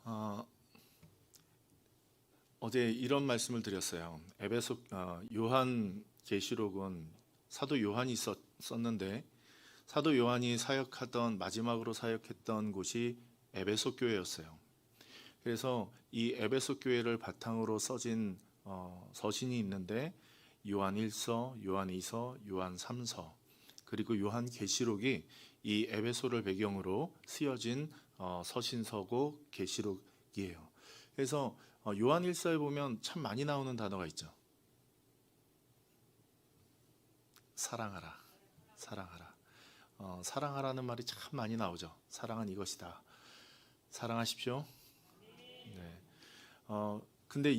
어, 어제 이런 말씀을 드렸어요. 에베소 요한 계시록은 사도 요한이 썼는데 사도 요한이 사역하던 마지막으로 사역했던 곳이 에베소 교회였어요. 그래서 이 에베소 교회를 바탕으로 써진 서신이 있는데 요한 1서, 요한 2서, 요한 3서 그리고 요한 계시록이 이 에베소를 배경으로 쓰여진 서신서고 계시록이에요. 그래서 요한 1서에 보면 참 많이 나오는 단어가 있죠. 사랑하라, 사랑하라. 사랑하라는 말이 참 많이 나오죠. 사랑은 이것이다. 사랑하십시오. 네. 근데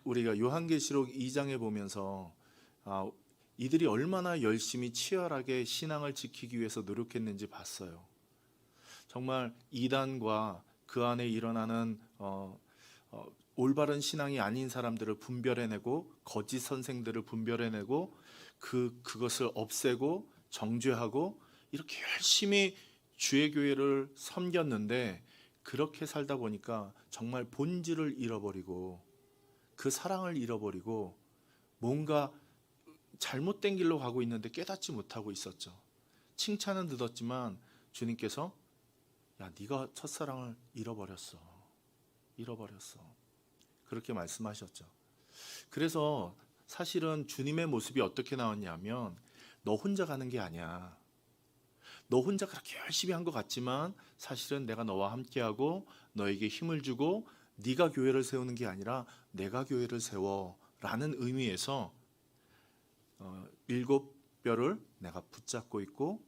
우리가 요한계시록 2장에 보면서 아, 이들이 얼마나 열심히 치열하게 신앙을 지키기 위해서 노력했는지 봤어요. 정말 이단과 그 안에 일어나는 올바른 신앙이 아닌 사람들을 분별해내고 거짓 선생들을 분별해내고 그것을 없애고 정죄하고 이렇게 열심히 주의 교회를 섬겼는데 그렇게 살다 보니까 정말 본질을 잃어버리고 그 사랑을 잃어버리고 뭔가 잘못된 길로 가고 있는데 깨닫지 못하고 있었죠. 칭찬은 듣었지만 주님께서 야, 네가 첫사랑을 잃어버렸어. 잃어버렸어. 그렇게 말씀하셨죠. 그래서 사실은 주님의 모습이 어떻게 나왔냐면 너 혼자 가는 게 아니야. 너 혼자 그렇게 열심히 한 것 같지만 사실은 내가 너와 함께하고 너에게 힘을 주고 네가 교회를 세우는 게 아니라 내가 교회를 세워라는 의미에서 일곱 뼈를 내가 붙잡고 있고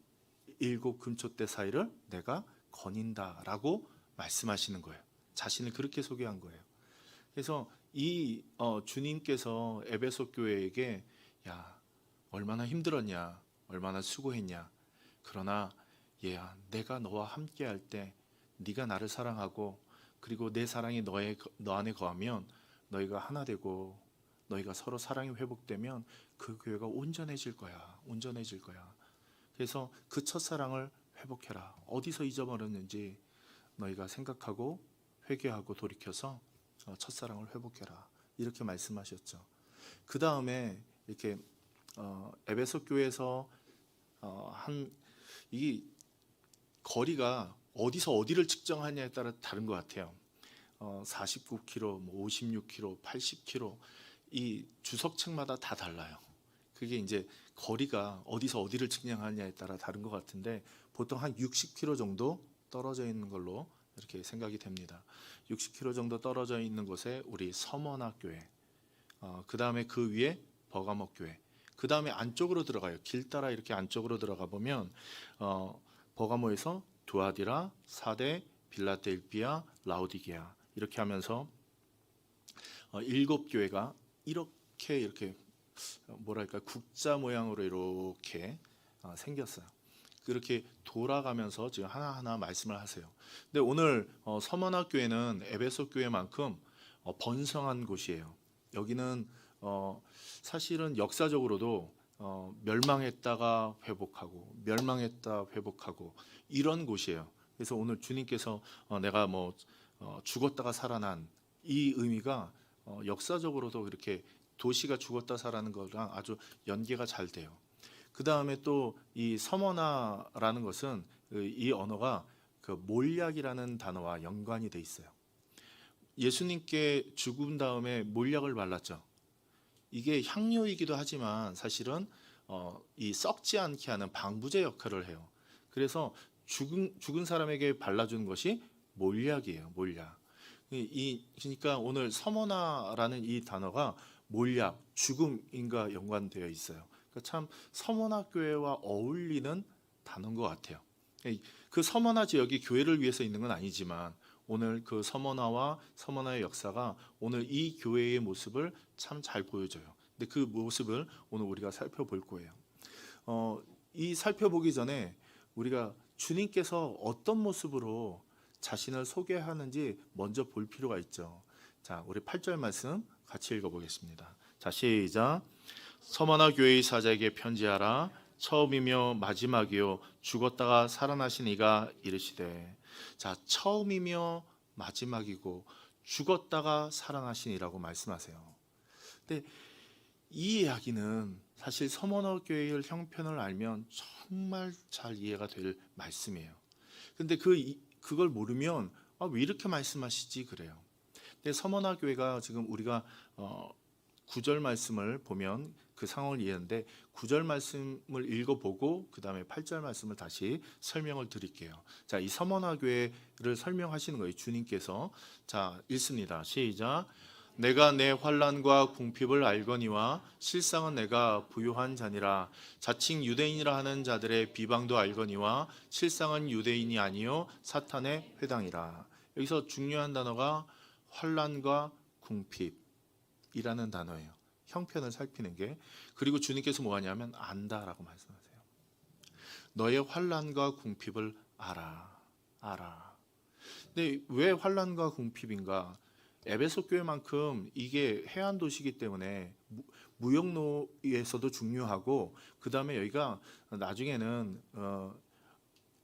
일곱 금초대 사이를 내가 거닌다라고 말씀하시는 거예요. 자신을 그렇게 소개한 거예요. 그래서 이 주님께서 에베소 교회에게 야 얼마나 힘들었냐, 얼마나 수고했냐. 그러나 얘야, 내가 너와 함께할 때 네가 나를 사랑하고 그리고 내 사랑이 너 안에 거하면 너희가 하나 되고 너희가 서로 사랑이 회복되면 그 교회가 온전해질 거야. 온전해질 거야. 그래서 그 첫사랑을 회복해라. 어디서 잊어버렸는지 너희가 생각하고 회개하고 돌이켜서 첫사랑을 회복해라. 이렇게 말씀하셨죠. 그 다음에 이렇게 에베소 교회에서 이 거리가 어디서 어디를 측정하냐에 따라 다른 것 같아요. 49km, 56km, 80km 이 주석책마다 다 달라요. 그게 이제 거리가 어디서 어디를 측량하냐에 따라 다른 것 같은데 보통 한 60km 정도 떨어져 있는 걸로 이렇게 생각이 됩니다. 60km 정도 떨어져 있는 곳에 우리 서머나 교회, 그 다음에 그 위에 버가모 교회, 그 다음에 안쪽으로 들어가요. 길 따라 이렇게 안쪽으로 들어가 보면 버가모에서 두아디라, 사데, 빌라델비아, 라오디게아 이렇게 하면서 일곱 교회가 이렇게 뭐랄까 국자 모양으로 이렇게 생겼어요. 그렇게 돌아가면서 지금 하나하나 말씀을 하세요. 근데 오늘 서머나 교회는 에베소 교회만큼 번성한 곳이에요. 여기는 사실은 역사적으로도 멸망했다가 회복하고 멸망했다 회복하고 이런 곳이에요. 그래서 오늘 주님께서 내가 죽었다가 살아난 이 의미가 역사적으로도 이렇게 도시가 죽었다 살아나는 거랑 아주 연계가 잘 돼요. 그 다음에 또 이 서머나라는 것은 이 언어가 그 몰약이라는 단어와 연관이 돼 있어요. 예수님께 죽은 다음에 몰약을 발랐죠. 이게 향료이기도 하지만 사실은 이 썩지 않게 하는 방부제 역할을 해요. 그래서 죽은 사람에게 발라준 것이 몰약이에요. 몰약. 그러니까 오늘 서머나라는 이 단어가 몰약, 죽음인과 연관되어 있어요. 그러니까 참 서머나 교회와 어울리는 단어인 것 같아요. 그 서머나 지역이 교회를 위해서 있는 건 아니지만 오늘 그 서머나와 서머나의 역사가 오늘 이 교회의 모습을 참 잘 보여줘요. 근데 그 모습을 오늘 우리가 살펴볼 거예요. 이 살펴보기 전에 우리가 주님께서 어떤 모습으로 자신을 소개하는지 먼저 볼 필요가 있죠. 자, 우리 8절 말씀 같이 읽어보겠습니다. 자, 시작. 서머나 교회의 사자에게 편지하라. 처음이며 마지막이요 죽었다가 살아나신 이가 이르시되. 자, 처음이며 마지막이고 죽었다가 살아나시니라고 말씀하세요. 근데 이 이야기는 사실 서머너 교회의 형편을 알면 정말 잘 이해가 될 말씀이에요. 근데 그걸 모르면 왜 이렇게 말씀하시지 그래요. 근데 서머너 교회가 지금 우리가 9절 말씀을 보면 그 상황을 이해하는데 9절 말씀을 읽어보고 그 다음에 8절 말씀을 다시 설명을 드릴게요. 자, 이 서머너 교회를 설명하시는 거예요. 주님께서. 자, 읽습니다. 시작. 내가 내 환난과 궁핍을 알거니와 실상은 내가 부유한 자니라. 자칭 유대인이라 하는 자들의 비방도 알거니와 실상은 유대인이 아니요 사탄의 회당이라. 여기서 중요한 단어가 환난과 궁핍이라는 단어예요. 형편을 살피는 게. 그리고 주님께서 뭐하냐면 안다라고 말씀하세요. 너의 환난과 궁핍을 알아. 근데 왜 환난과 궁핍인가? 에베소 교회만큼 이게 해안 도시이기 때문에 무역로에서도 중요하고, 그 다음에 여기가 나중에는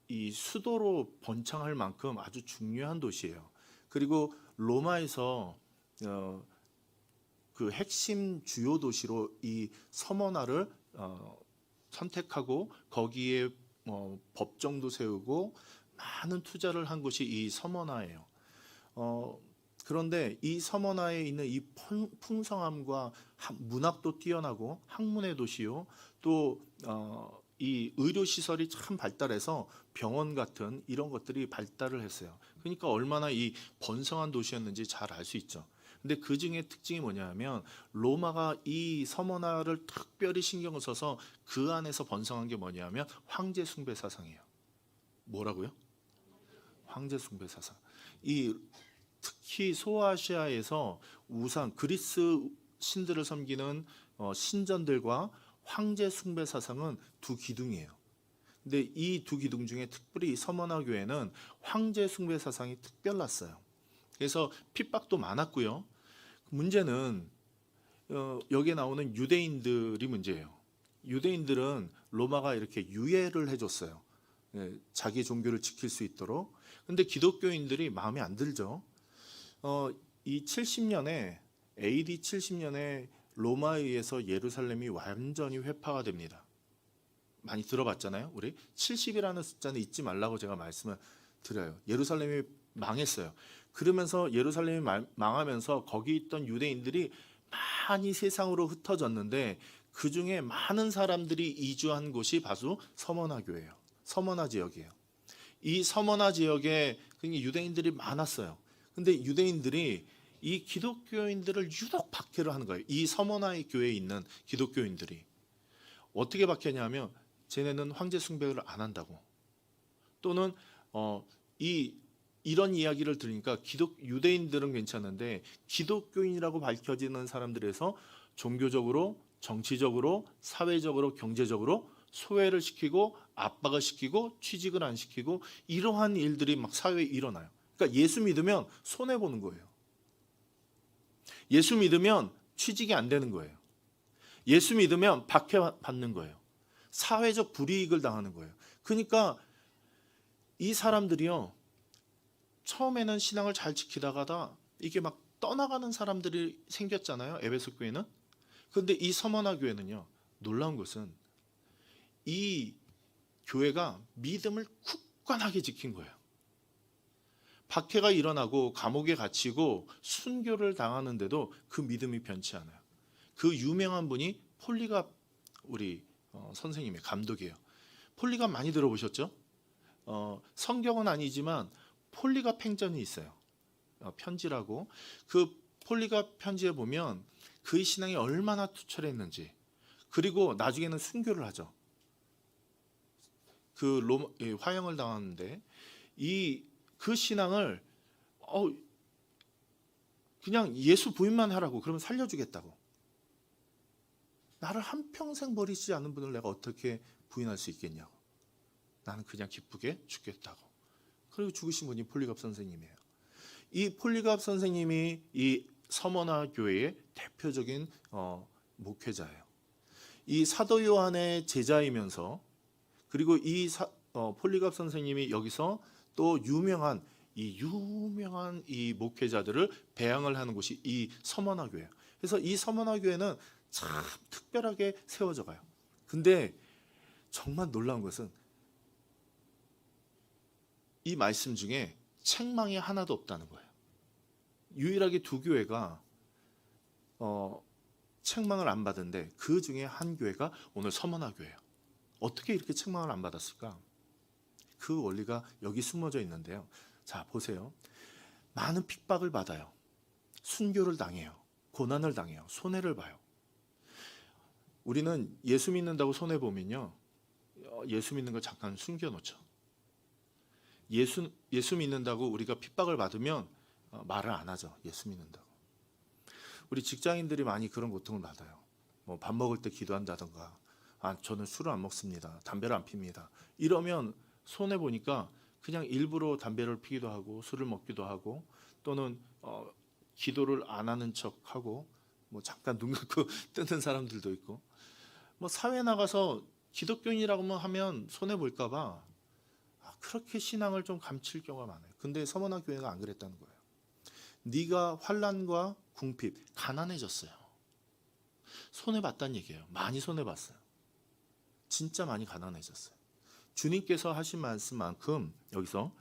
이 수도로 번창할 만큼 아주 중요한 도시예요. 그리고 로마에서 그 핵심 주요 도시로 이 서머나를 선택하고 거기에 법정도 세우고 많은 투자를 한 곳이 이 서머나예요. 그런데 이 서머나에 있는 이 풍성함과 문학도 뛰어나고 학문의 도시요, 또 이 의료 시설이 참 발달해서 병원 같은 이런 것들이 발달을 했어요. 그러니까 얼마나 이 번성한 도시였는지 잘 알 수 있죠. 근데 그 중에 특징이 뭐냐면 로마가 이 서머나를 특별히 신경을 써서 그 안에서 번성한 게 뭐냐면 황제 숭배 사상이에요. 뭐라고요? 황제 숭배 사상. 특히 소아시아에서 우상 그리스 신들을 섬기는 신전들과 황제 숭배 사상은 두 기둥이에요. 근데 이 두 기둥 중에 특별히 서머나 교회는 황제 숭배 사상이 특별났어요. 그래서 핍박도 많았고요. 문제는 여기에 나오는 유대인들이 문제예요. 유대인들은 로마가 이렇게 유예를 해줬어요. 자기 종교를 지킬 수 있도록. 근데 기독교인들이 마음에 안 들죠. 이 70년에 AD 70년에 로마에 의해서 예루살렘이 완전히 회파가 됩니다. 많이 들어봤잖아요. 우리 70이라는 숫자는 잊지 말라고 제가 말씀을 드려요. 예루살렘이 망했어요. 그러면서 예루살렘이 망하면서 거기 있던 유대인들이 많이 세상으로 흩어졌는데 그 중에 많은 사람들이 이주한 곳이 바로 서머나 교회예요. 서머나 지역이에요. 이 서머나 지역에 유대인들이 많았어요. 근데 유대인들이 이 기독교인들을 유독 박해를 하는 거예요. 이 서머나의 교회에 있는 기독교인들이 어떻게 박해냐면 쟤네는 황제 숭배를 안 한다고, 또는 이런 이야기를 들으니까 유대인들은 괜찮은데 기독교인이라고 밝혀지는 사람들에서 종교적으로, 정치적으로, 사회적으로, 경제적으로 소외를 시키고 압박을 시키고 취직을 안 시키고 이러한 일들이 막 사회에 일어나요. 그러니까 예수 믿으면 손해 보는 거예요. 예수 믿으면 취직이 안 되는 거예요. 예수 믿으면 박해받는 거예요. 사회적 불이익을 당하는 거예요. 그러니까 이 사람들이요, 처음에는 신앙을 잘 지키다가다 이게 막 떠나가는 사람들이 생겼잖아요. 에베소 교회는. 그런데 이 서머나 교회는요, 놀라운 것은 이 교회가 믿음을 굳건하게 지킨 거예요. 박해가 일어나고 감옥에 갇히고 순교를 당하는데도 그 믿음이 변치 않아요. 그 유명한 분이 폴리갑 우리 선생님의 감독이에요. 폴리갑 많이 들어보셨죠? 성경은 아니지만 폴리갑 행전이 있어요. 편지라고. 그 폴리갑 편지에 보면 그의 신앙이 얼마나 투철했는지, 그리고 나중에는 순교를 하죠. 그 화형을 당하는데 그 신앙을 그냥 예수 부인만 하라고, 그러면 살려주겠다고. 나를 한평생 버리지 않은 분을 내가 어떻게 부인할 수 있겠냐고. 나는 그냥 기쁘게 죽겠다고. 그리고 죽으신 분이 폴리갑 선생님이에요. 이 폴리갑 선생님이 이 서머나 교회의 대표적인 목회자예요. 이 사도 요한의 제자이면서, 그리고 이 폴리갑 선생님이 여기서 또 유명한 이 유명한 이 목회자들을 배양을 하는 곳이 이 서머나 교회예요. 그래서 이 서머나 교회는 참 특별하게 세워져 가요. 근데 정말 놀라운 것은 이 말씀 중에 책망이 하나도 없다는 거예요. 유일하게 두 교회가 책망을 안 받은데 그 중에 한 교회가 오늘 서머나 교회예요. 어떻게 이렇게 책망을 안 받았을까? 그 원리가 여기 숨어져 있는데요. 자, 보세요. 많은 핍박을 받아요. 순교를 당해요. 고난을 당해요. 손해를 봐요. 우리는 예수 믿는다고 손해 보면요, 예수 믿는 걸 잠깐 숨겨놓죠. 예수 믿는다고 우리가 핍박을 받으면 말을 안 하죠. 예수 믿는다고. 우리 직장인들이 많이 그런 고통을 받아요. 뭐 밥 먹을 때 기도한다던가, 저는 술을 안 먹습니다. 담배를 안 핍니다. 이러면 손해 보니까 그냥 일부러 담배를 피기도 하고 술을 먹기도 하고, 또는 기도를 안 하는 척하고 뭐 잠깐 눈 감고 뜨는 사람들도 있고, 뭐 사회 나가서 기독교인이라고만 하면 손해 볼까 봐 그렇게 신앙을 좀 감출 경우가 많아요. 근데 서머나 교회가 안 그랬다는 거예요. 네가 환난과 궁핍, 가난해졌어요. 손해 봤다는 얘기예요. 많이 손해 봤어요. 진짜 많이 가난해졌어요. 주님께서 하신 말씀만큼 여기서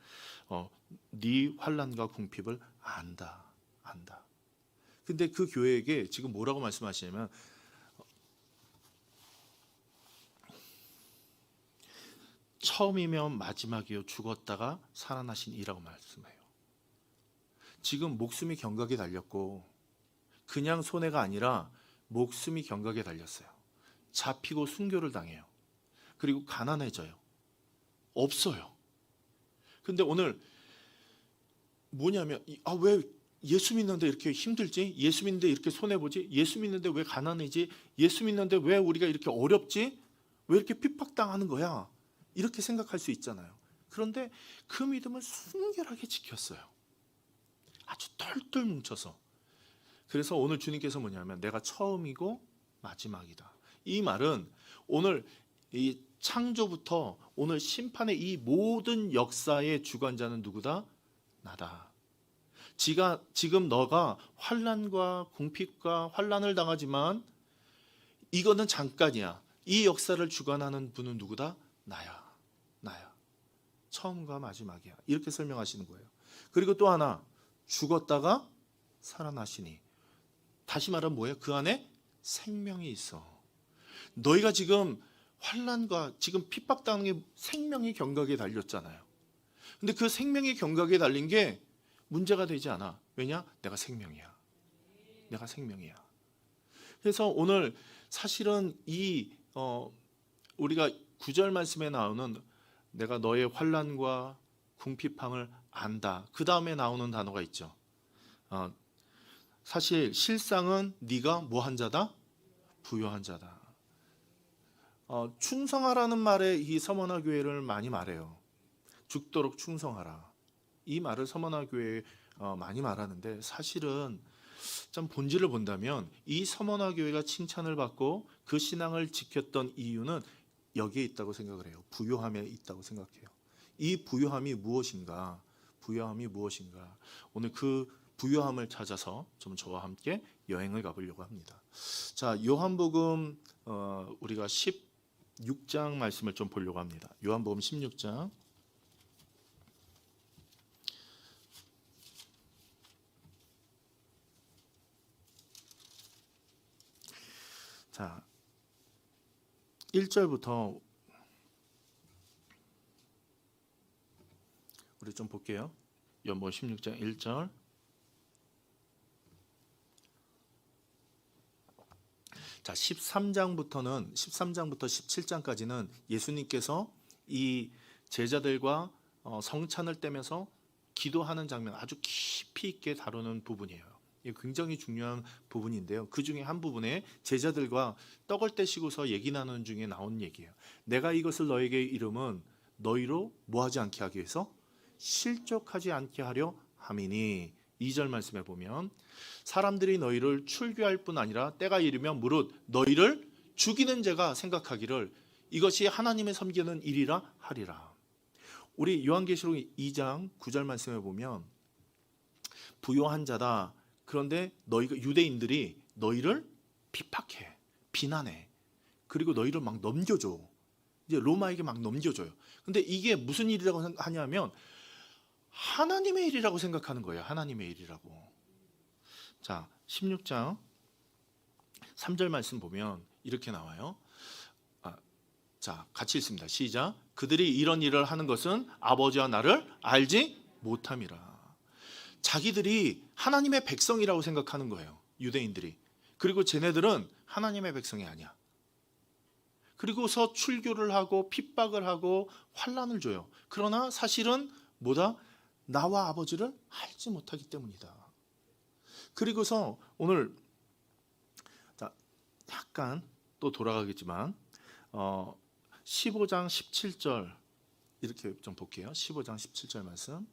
네 환난과 궁핍을 안다. 근데 그 교회에게 지금 뭐라고 말씀하시냐면, 처음이면 마지막이요 죽었다가 살아나신 이라고 말씀해요. 지금 목숨이 경각에 달렸고, 그냥 손해가 아니라 목숨이 경각에 달렸어요. 잡히고 순교를 당해요. 그리고 가난해져요. 없어요. 근데 오늘 뭐냐면, 왜 예수 믿는데 이렇게 힘들지? 예수 믿는데 이렇게 손해보지? 예수 믿는데 왜 가난해지? 예수 믿는데 왜 우리가 이렇게 어렵지? 왜 이렇게 핍박당하는 거야? 이렇게 생각할 수 있잖아요. 그런데 그 믿음을 순결하게 지켰어요. 아주 똘똘 뭉쳐서. 그래서 오늘 주님께서 뭐냐면, 내가 처음이고 마지막이다. 이 말은 오늘 이 창조부터 오늘 심판의 이 모든 역사의 주관자는 누구다? 나다. 지금 너가 환난과 궁핍과 환난을 당하지만 이거는 잠깐이야. 이 역사를 주관하는 분은 누구다? 나야. 처음과 마지막이야. 이렇게 설명하시는 거예요. 그리고 또 하나, 죽었다가 살아나시니. 다시 말하면 뭐예요? 그 안에 생명이 있어. 너희가 지금 환난과 지금 핍박당하는 게 생명이 경각에 달렸잖아요. 근데 그 생명이 경각에 달린 게 문제가 되지 않아. 왜냐? 내가 생명이야. 그래서 오늘 사실은 우리가 9절 말씀에 나오는 내가 너의 환난과 궁핍함을 안다. 그 다음에 나오는 단어가 있죠. 사실 실상은 네가 뭐한 자다? 부요한 자다. 충성하라는 말에 이 서머나 교회를 많이 말해요. 죽도록 충성하라. 이 말을 서머나 교회에 많이 말하는데, 사실은 좀 본질을 본다면 이 서머나 교회가 칭찬을 받고 그 신앙을 지켰던 이유는 여기에 있다고 생각을 해요. 부요함에 있다고 생각해요. 이 부요함이 무엇인가? 오늘 그 부요함을 찾아서 좀 저와 함께 여행을 가보려고 합니다. 자, 요한복음 우리가 16장 말씀을 좀 보려고 합니다. 요한복음 16장. 자, 1절부터 우리 좀 볼게요. 요한복음 16장 1절. 자, 13장부터 17장까지는 예수님께서 이 제자들과 성찬을 떼면서 기도하는 장면, 아주 깊이 있게 다루는 부분이에요. 이게 굉장히 중요한 부분인데요. 그 중에 한 부분에 제자들과 떡을 떼시고서 얘기 나누는 중에 나온 얘기예요. 내가 이것을 너에게 이름은 너희로 뭐하지 않게 하기 위해서? 실족하지 않게 하려 함이니. 2절 말씀에 보면, 사람들이 너희를 출교할 뿐 아니라 때가 이르면 무릇 너희를 죽이는 자가 생각하기를 이것이 하나님의 섬기는 일이라 하리라. 우리 요한계시록 2장 9절 말씀에 보면 부요한 자다. 그런데 너희가 유대인들이 너희를 핍박해, 비난해. 그리고 너희를 막 넘겨줘. 이제 로마에게 막 넘겨줘요. 근데 이게 무슨 일이라고 하냐면 하나님의 일이라고 생각하는 거예요. 하나님의 일이라고. 자, 16장 3절 말씀 보면 이렇게 나와요. 자, 같이 읽습니다. 시작. 그들이 이런 일을 하는 것은 아버지와 나를 알지 못함이라. 자기들이 하나님의 백성이라고 생각하는 거예요. 유대인들이. 그리고 쟤네들은 하나님의 백성이 아니야. 그리고서 출교를 하고 핍박을 하고 환난을 줘요. 그러나 사실은 뭐다? 나와 아버지를 알지 못하기 때문이다. 그리고서 오늘 약간 또 돌아가겠지만 15장 17절 이렇게 좀 볼게요. 15장 17절 말씀.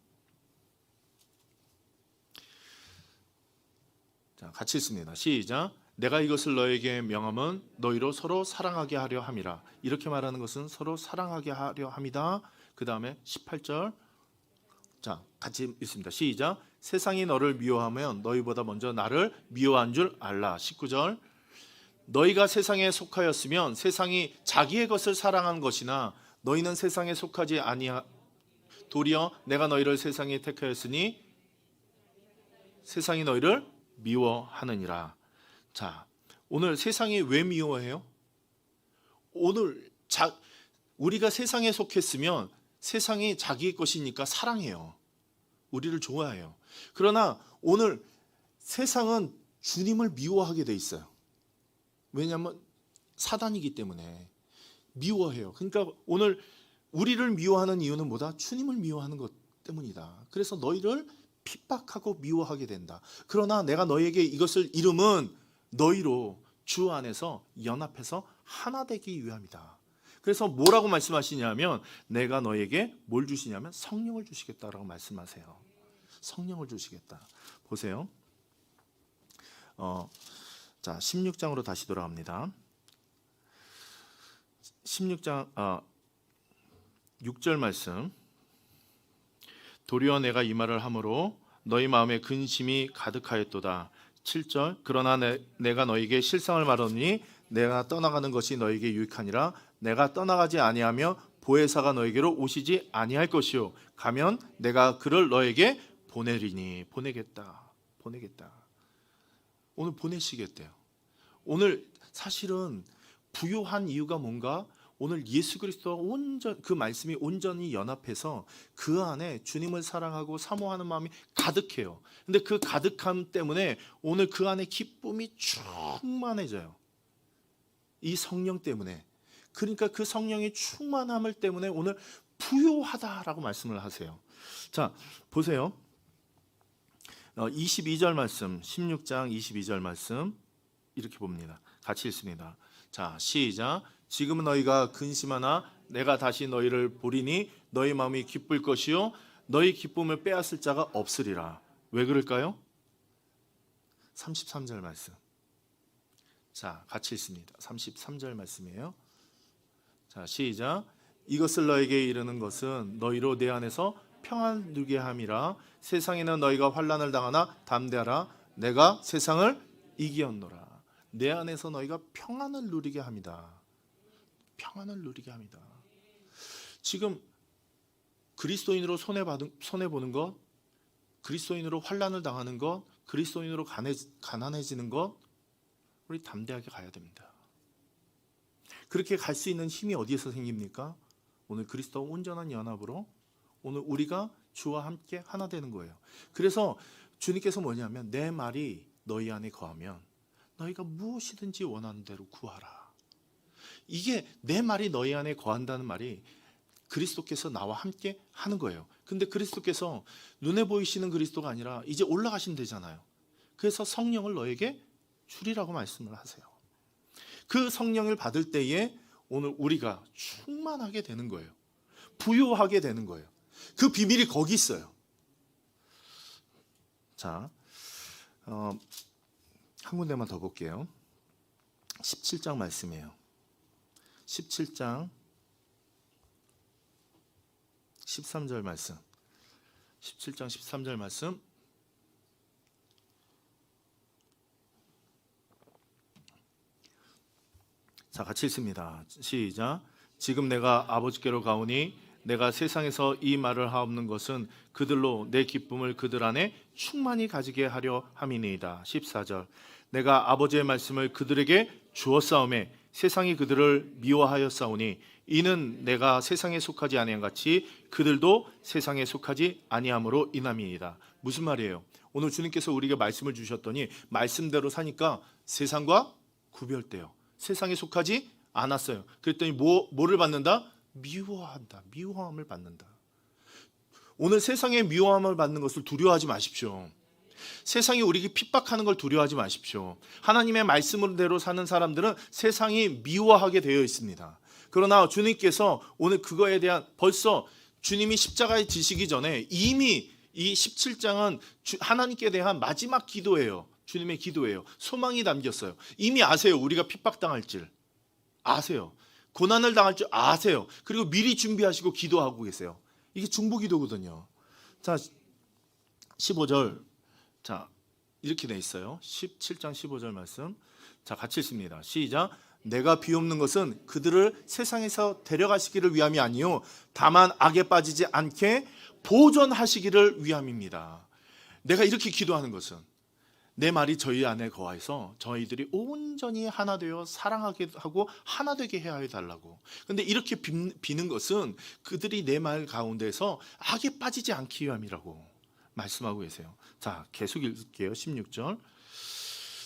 자, 같이 읽습니다. 시작. 내가 이것을 너에게 명함은 너희로 서로 사랑하게 하려 함이라. 이렇게 말하는 것은 서로 사랑하게 하려 함이다. 그 다음에 18절. 자, 같이 읽습니다. 시작. 세상이 너를 미워하면 너희보다 먼저 나를 미워한 줄 알라. 19절. 너희가 세상에 속하였으면 세상이 자기의 것을 사랑한 것이나 너희는 세상에 속하지 아니하 도리어 내가 너희를 세상에 택하였으니 세상이 너희를 미워하느니라. 자, 오늘 세상이 왜 미워해요? 오늘 우리가 세상에 속했으면 세상이 자기의 것이니까 사랑해요. 우리를 좋아해요. 그러나 오늘 세상은 주님을 미워하게 돼 있어요. 왜냐하면 사단이기 때문에 미워해요. 그러니까 오늘 우리를 미워하는 이유는 뭐다? 주님을 미워하는 것 때문이다. 그래서 너희를 핍박하고 미워하게 된다. 그러나 내가 너희에게 이것을 이름은 너희로 주 안에서 연합해서 하나 되기 위함이다. 그래서 뭐라고 말씀하시냐면 내가 너희에게 뭘 주시냐면 성령을 주시겠다라고 말씀하세요. 성령을 주시겠다. 보세요. 자, 16장으로 다시 돌아갑니다. 16장 6절 말씀. 도리어 내가 이 말을 함으로 너희 마음에 근심이 가득하였도다. 7절. 그러나 내가 너희에게 실상을 말하노니 내가 떠나가는 것이 너희에게 유익하니라. 내가 떠나가지 아니하며 보혜사가 너희에게로 오시지 아니할 것이요 가면 내가 그를 너희에게 보내리니. 보내겠다. 오늘 보내시겠대요. 오늘 사실은 부요한 이유가 뭔가? 오늘 예수 그리스도와 그 말씀이 온전히 연합해서 그 안에 주님을 사랑하고 사모하는 마음이 가득해요. 근데 그 가득함 때문에 오늘 그 안에 기쁨이 충만해져요. 이 성령 때문에. 그러니까 그 성령의 충만함을 때문에 오늘 부요하다라고 말씀을 하세요. 자, 보세요. 22절 말씀, 16장 22절 말씀 이렇게 봅니다. 같이 읽습니다. 자, 시작. 지금은 너희가 근심하나 내가 다시 너희를 보리니 너희 마음이 기쁠 것이요 너희 기쁨을 빼앗을 자가 없으리라. 왜 그럴까요? 33절 말씀. 자, 같이 읽습니다. 33절 말씀이에요. 자, 시작. 이것을 너에게 이르는 것은 너희로 내 안에서 평안 누게 함이라. 세상에는 너희가 환난을 당하나 담대하라. 내가 세상을 이기었노라. 내 안에서 너희가 평안을 누리게 합니다. 평안을 누리게 합니다. 지금 그리스도인으로 손해보는 것, 그리스도인으로 환난을 당하는 것, 그리스도인으로 가난해지는 것, 우리 담대하게 가야 됩니다. 그렇게 갈 수 있는 힘이 어디에서 생깁니까? 오늘 그리스도와 온전한 연합으로 오늘 우리가 주와 함께 하나 되는 거예요. 그래서 주님께서 뭐냐면 내 말이 너희 안에 거하면 너희가 무엇이든지 원하는 대로 구하라. 이게 내 말이 너희 안에 거한다는 말이 그리스도께서 나와 함께 하는 거예요. 근데 그리스도께서 눈에 보이시는 그리스도가 아니라 이제 올라가시면 되잖아요. 그래서 성령을 너에게 주리라고 말씀을 하세요. 그 성령을 받을 때에 오늘 우리가 충만하게 되는 거예요. 부요하게 되는 거예요. 그 비밀이 거기 있어요. 자, 한 군데만 더 볼게요. 17장 말씀이에요. 17장 13절 말씀. 17장 13절 말씀. 자, 같이 읽습니다. 시작. 지금 내가 아버지께로 가오니 내가 세상에서 이 말을 하옵는 것은 그들로 내 기쁨을 그들 안에 충만히 가지게 하려 함이니이다. 14절. 내가 아버지의 말씀을 그들에게 주었사오매 세상이 그들을 미워하였사오니 이는 내가 세상에 속하지 아니한 같이 그들도 세상에 속하지 아니함으로 인함이니이다. 무슨 말이에요? 오늘 주님께서 우리에게 말씀을 주셨더니 말씀대로 사니까 세상과 구별돼요. 세상에 속하지 않았어요. 그랬더니 뭐를 받는다? 미워한다. 미워함을 받는다. 오늘 세상의 미워함을 받는 것을 두려워하지 마십시오. 세상이 우리에게 핍박하는 걸 두려워하지 마십시오. 하나님의 말씀대로 사는 사람들은 세상이 미워하게 되어 있습니다. 그러나 주님께서 오늘 그거에 대한 벌써 주님이 십자가에 지시기 전에 이미 이 17장은 하나님께 대한 마지막 기도예요. 주님의 기도예요. 소망이 담겼어요. 이미 아세요. 우리가 핍박당할 줄 아세요. 고난을 당할 줄 아세요. 그리고 미리 준비하시고 기도하고 계세요. 이게 중보기도거든요. 자, 15절. 자, 이렇게 돼 있어요. 17장 15절 말씀. 자, 같이 읽습니다. 시작. 내가 비옵는 것은 그들을 세상에서 데려가시기를 위함이 아니요 다만 악에 빠지지 않게 보존하시기를 위함입니다. 내가 이렇게 기도하는 것은 내 말이 저희 안에 거해서 저희들이 온전히 하나 되어 사랑하게 하고 하나 되게 해야 해달라고. 근데 이렇게 비는 것은 그들이 내 말 가운데서 악에 빠지지 않기 위함이라고 말씀하고 계세요. 자, 계속 읽을게요. 16절.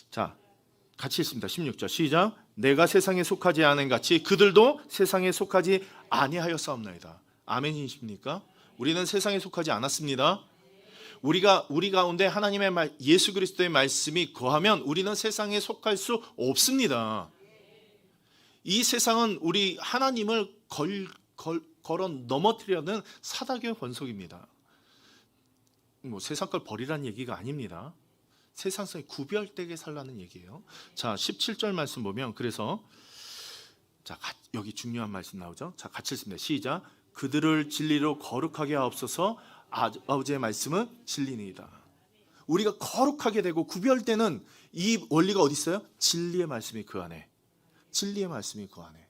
자, 같이 읽습니다. 16절 시작. 내가 세상에 속하지 않은 같이 그들도 세상에 속하지 아니하였사옵나이다. 아멘이십니까? 우리는 세상에 속하지 않았습니다. 우리 가운데 하나님의 말, 예수 그리스도의 말씀이 거하면 우리는 세상에 속할 수 없습니다. 이 세상은 우리 하나님을 걸어 넘어뜨려는 사닥의 권속입니다. 뭐 세상 걸 버리라는 얘기가 아닙니다. 세상성이 구별되게 살라는 얘기예요. 자, 17절 말씀 보면 그래서 자, 여기 중요한 말씀 나오죠. 자, 같이 읽습니다. 시작. 그들을 진리로 거룩하게 하옵소서. 아버지의 말씀은 진리니이다. 우리가 거룩하게 되고 구별되는 이 원리가 어디 있어요? 진리의 말씀이 그 안에. 진리의 말씀이 그 안에.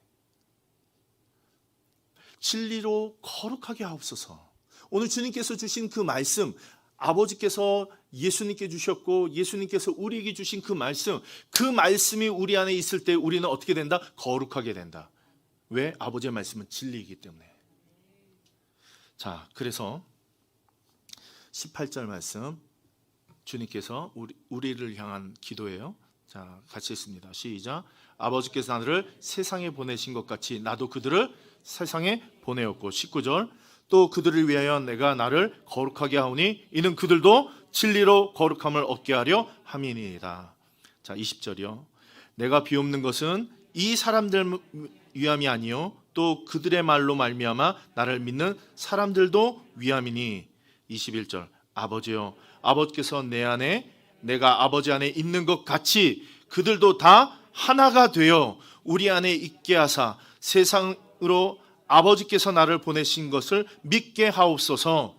진리로 거룩하게 하옵소서. 오늘 주님께서 주신 그 말씀, 아버지께서 예수님께 주셨고 예수님께서 우리에게 주신 그 말씀이 우리 안에 있을 때 우리는 어떻게 된다? 거룩하게 된다. 왜? 아버지의 말씀은 진리이기 때문에. 자, 그래서 18절 말씀 주님께서 우리를 향한 기도예요. 자, 같이 읽습니다. 시작. 아버지께서 나를 세상에 보내신 것 같이 나도 그들을 세상에 보내었고 19절 또 그들을 위하여 내가 나를 거룩하게 하오니 이는 그들도 진리로 거룩함을 얻게 하려 함이니이다. 자, 20절이요. 내가 비옵는 것은 이 사람들 위함이 아니요 또 그들의 말로 말미암아 나를 믿는 사람들도 위함이니. 21절. 아버지여 아버지께서 내 안에 내가 아버지 안에 있는 것 같이 그들도 다 하나가 되어 우리 안에 있게 하사 세상으로 아버지께서 나를 보내신 것을 믿게 하옵소서.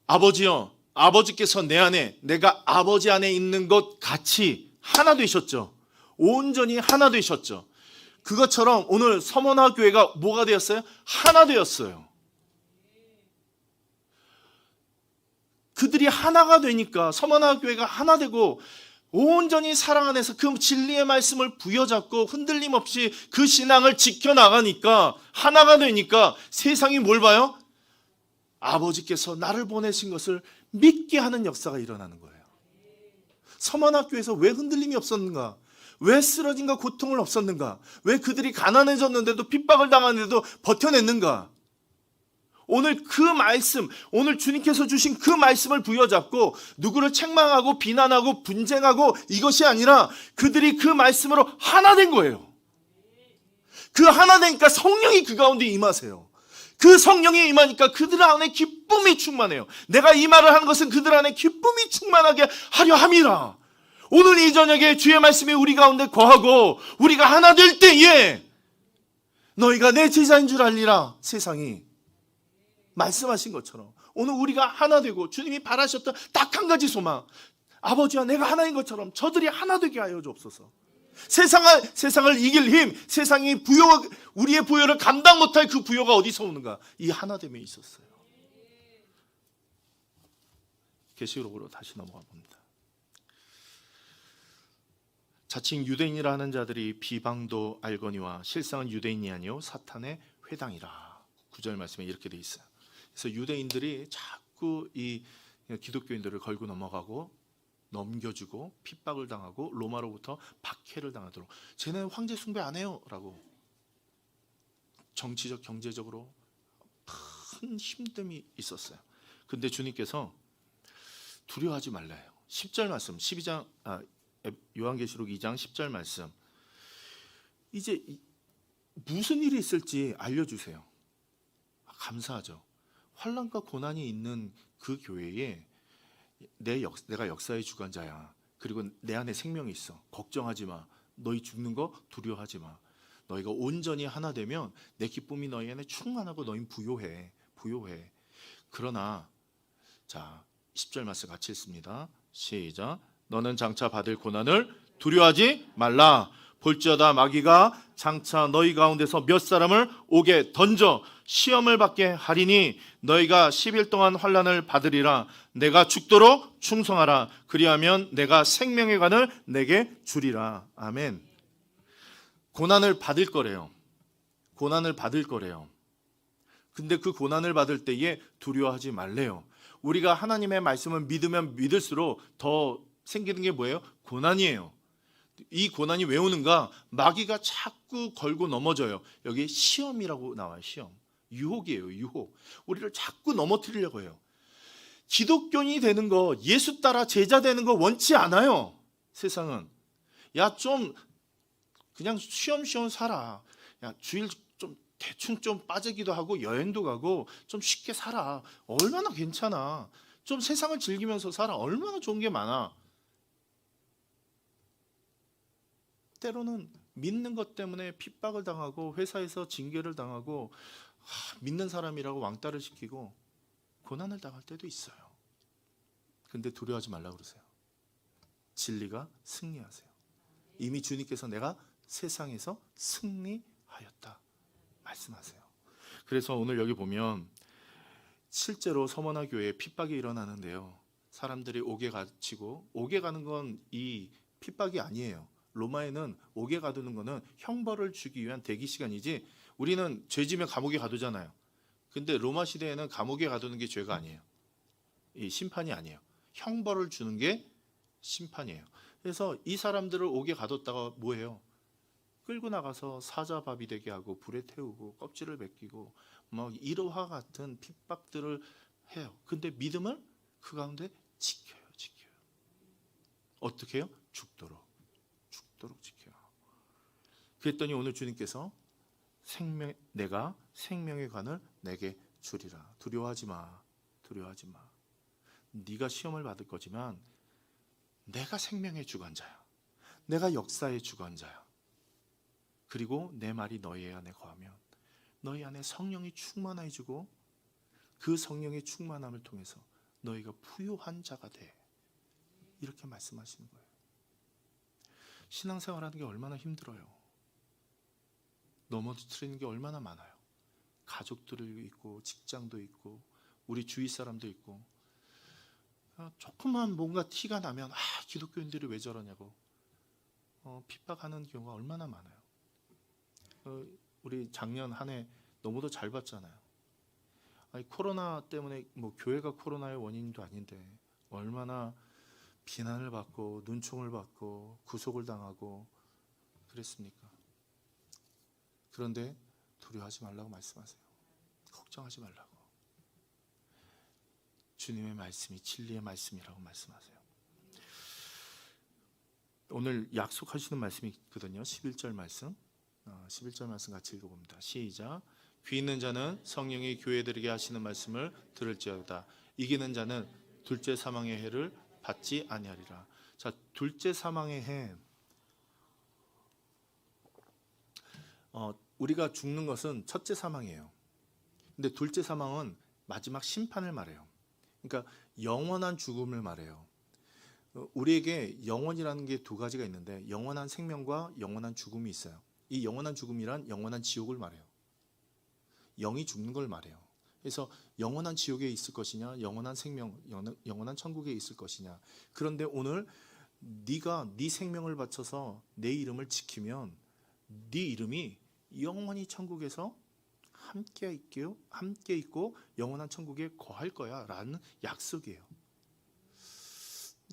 아버지여 아버지께서 내 안에 내가 아버지 안에 있는 것 같이 하나 되셨죠. 온전히 하나 되셨죠. 그것처럼 오늘 서머나 교회가 뭐가 되었어요? 하나 되었어요. 그들이 하나가 되니까 서머나 교회가 하나 되고 온전히 사랑 안에서 그 진리의 말씀을 부여잡고 흔들림 없이 그 신앙을 지켜나가니까 하나가 되니까 세상이 뭘 봐요? 아버지께서 나를 보내신 것을 믿게 하는 역사가 일어나는 거예요. 서머나교에서 왜 흔들림이 없었는가? 왜 쓰러짐과 고통을 없었는가? 왜 그들이 가난해졌는데도 핍박을 당하는데도 버텨냈는가? 오늘 그 말씀, 오늘 주님께서 주신 그 말씀을 부여잡고 누구를 책망하고 비난하고 분쟁하고 이것이 아니라 그들이 그 말씀으로 하나 된 거예요. 그 하나 되니까 성령이 그 가운데 임하세요. 그 성령이 임하니까 그들 안에 기쁨이 충만해요. 내가 이 말을 하는 것은 그들 안에 기쁨이 충만하게 하려 함이라. 오늘 이 저녁에 주의 말씀이 우리 가운데 거하고 우리가 하나 될 때에 너희가 내 제자인 줄 알리라. 세상이 말씀하신 것처럼 오늘 우리가 하나 되고 주님이 바라셨던 딱 한 가지 소망, 아버지와 내가 하나인 것처럼 저들이 하나 되게 하여 주옵소서. 세상을 이길 힘, 세상이 우리의 부여를 감당 못할 그 부여가 어디서 오는가? 이 하나됨에 있었어요. 계시록으로 다시 넘어가 봅니다. 자칭 유대인이라 하는 자들이 비방도 알거니와 실상은 유대인이 아니요 사탄의 회당이라. 9절 말씀에 이렇게 돼 있어요. 그래서 유대인들이 자꾸 이 기독교인들을 걸고 넘어가고 넘겨주고 핍박을 당하고 로마로부터 박해를 당하도록, 쟤는 황제 숭배 안 해요 라고 정치적 경제적으로 큰 힘듦이 있었어요. 근데 주님께서 두려워하지 말라요. 10절 말씀, 요한계시록 2장 10절 말씀, 이제 무슨 일이 있을지 알려주세요. 감사하죠. 환난과 고난이 있는 그 교회에 내가 역사의 주관자야. 그리고 내 안에 생명이 있어. 걱정하지 마. 너희 죽는 거 두려워하지 마. 너희가 온전히 하나 되면 내 기쁨이 너희 안에 충만하고 너희는 부요해. 그러나 자 10절 말씀 같이 읽습니다. 시작. 너는 장차 받을 고난을 두려워하지 말라. 볼지어다 마귀가 장차 너희 가운데서 몇 사람을 옥에 던져 시험을 받게 하리니 너희가 10일 동안 환난을 받으리라. 내가 죽도록 충성하라. 그리하면 내가 생명의 관을 내게 주리라. 아멘. 고난을 받을 거래요. 근데 그 고난을 받을 때에 두려워하지 말래요. 우리가 하나님의 말씀을 믿으면 믿을수록 더 생기는 게 뭐예요? 고난이에요. 이 고난이 왜 오는가? 마귀가 자꾸 걸고 넘어져요. 여기 시험이라고 나와요. 시험. 유혹이에요. 유혹. 우리를 자꾸 넘어뜨리려고 해요. 기독교인이 되는 거, 예수 따라 제자 되는 거 원치 않아요. 세상은. 야, 좀 그냥 쉬엄쉬엄 살아. 야, 주일 좀 대충 좀 빠지기도 하고 여행도 가고 좀 쉽게 살아. 얼마나 괜찮아. 좀 세상을 즐기면서 살아. 얼마나 좋은 게 많아. 때로는 믿는 것 때문에 핍박을 당하고 회사에서 징계를 당하고 믿는 사람이라고 왕따를 시키고 고난을 당할 때도 있어요. 근데 두려워하지 말라고 그러세요. 진리가 승리하세요. 이미 주님께서 내가 세상에서 승리하였다 말씀하세요. 그래서 오늘 여기 보면 실제로 서머나 교회에 핍박이 일어나는데요. 사람들이 옥에 갇히고, 옥에 가는 건 이 핍박이 아니에요. 로마에는 옥에 가두는 거는 형벌을 주기 위한 대기 시간이지, 우리는 죄지면 감옥에 가두잖아요. 근데 로마 시대에는 감옥에 가두는 게 죄가 아니에요. 이 심판이 아니에요. 형벌을 주는 게 심판이에요. 그래서 이 사람들을 옥에 가뒀다가 뭐해요? 끌고 나가서 사자밥이 되게 하고 불에 태우고 껍질을 벗기고 막 이러와 같은 핍박들을 해요. 근데 믿음을 그 가운데 지켜요. 어떻게 해요? 죽도록 지켜요. 그랬더니 오늘 주님께서 내가 생명의 관을 내게 주리라. 두려워하지 마. 네가 시험을 받을 거지만 내가 생명의 주관자야. 내가 역사의 주관자야. 그리고 내 말이 너희 안에 거하면 너희 안에 성령이 충만해지고 그 성령의 충만함을 통해서 너희가 부요한 자가 돼. 이렇게 말씀하시는 거예요. 신앙생활하는 게 얼마나 힘들어요. 넘어뜨리는 게 얼마나 많아요. 가족들이 있고 직장도 있고 우리 주위 사람도 있고, 조금만 뭔가 티가 나면 기독교인들이 왜 저러냐고 핍박하는 경우가 얼마나 많아요. 우리 작년 한 해 너무도 잘 봤잖아요. 코로나 때문에 뭐 교회가 코로나의 원인도 아닌데 얼마나 비난을 받고 눈총을 받고 구속을 당하고 그랬습니까? 그런데 두려워하지 말라고 말씀하세요. 걱정하지 말라고. 주님의 말씀이 진리의 말씀이라고 말씀하세요. 오늘 약속하시는 말씀이 있거든요. 11절 말씀. 11절 말씀 같이 읽어봅니다. 시작. 귀 있는 자는 성령이 교회들에게 하시는 말씀을 들을지어다. 이기는 자는 둘째 사망의 해를 받지 아니하리라. 자, 둘째 사망의 해. 우리가 죽는 것은 첫째 사망이에요. 근데 둘째 사망은 마지막 심판을 말해요. 그러니까 영원한 죽음을 말해요. 우리에게 영원이라는 게 두 가지가 있는데 영원한 생명과 영원한 죽음이 있어요. 이 영원한 죽음이란 영원한 지옥을 말해요. 영이 죽는 걸 말해요. 그래서 영원한 지옥에 있을 것이냐, 영원한 생명, 영원한 천국에 있을 것이냐. 그런데 오늘 네가 네 생명을 바쳐서 내 이름을 지키면 네 이름이 영원히 천국에서 함께 있고 영원한 천국에 거할 거야라는 약속이에요.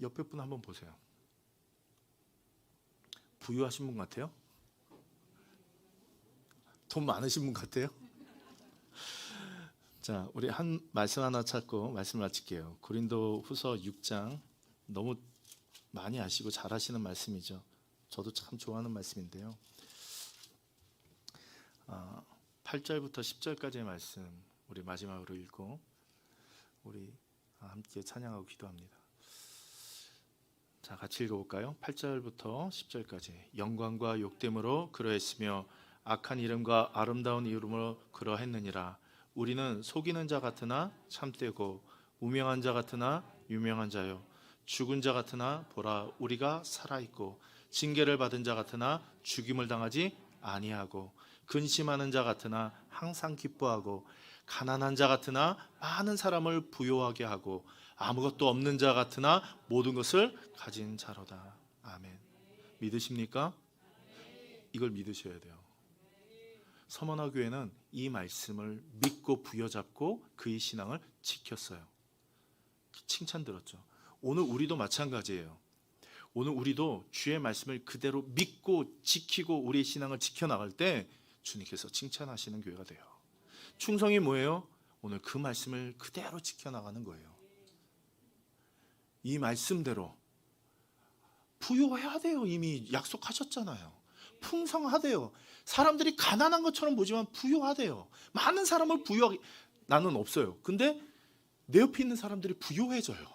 옆에 분 한번 보세요. 부유하신 분 같아요? 돈 많으신 분 같아요? 자, 우리 한 말씀 하나 찾고 말씀 마칠게요. 고린도후서 6장, 너무 많이 아시고 잘 하시는 말씀이죠. 저도 참 좋아하는 말씀인데요. 8절부터 10절까지의 말씀 우리 마지막으로 읽고 우리 함께 찬양하고 기도합니다. 자, 같이 읽어볼까요? 8절부터 10절까지. 영광과 욕됨으로 그러했으며 악한 이름과 아름다운 이름으로 그러했느니라. 우리는 속이는 자 같으나 참되고 무명한 자 같으나 유명한 자요, 죽은 자 같으나 보라 우리가 살아있고, 징계를 받은 자 같으나 죽임을 당하지 아니하고, 근심하는 자 같으나 항상 기뻐하고, 가난한 자 같으나 많은 사람을 부요하게 하고, 아무것도 없는 자 같으나 모든 것을 가진 자로다. 아멘. 믿으십니까? 이걸 믿으셔야 돼요. 서머나 교회는 이 말씀을 믿고 부여잡고 그의 신앙을 지켰어요. 칭찬 들었죠. 오늘 우리도 마찬가지예요. 오늘 우리도 주의 말씀을 그대로 믿고 지키고 우리의 신앙을 지켜나갈 때 주님께서 칭찬하시는 교회가 돼요. 충성이 뭐예요? 오늘 그 말씀을 그대로 지켜나가는 거예요. 이 말씀대로 부유해야 돼요. 이미 약속하셨잖아요. 풍성하대요. 사람들이 가난한 것처럼 보지만 부유하대요. 많은 사람을 부유하게, 나는 없어요. 근데 내 옆에 있는 사람들이 부유해져요.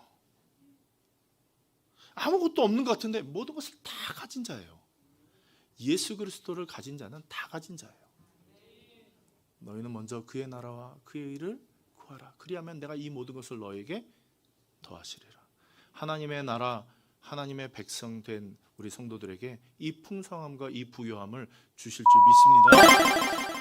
아무것도 없는 것 같은데 모든 것을 다 가진 자예요. 예수 그리스도를 가진 자는 다 가진 자예요. 너희는 먼저 그의 나라와 그의 의를 구하라. 그리하면 내가 이 모든 것을 너에게 더하시리라. 하나님의 나라, 하나님의 백성 된 우리 성도들에게 이 풍성함과 이 부유함을 주실 줄 믿습니다.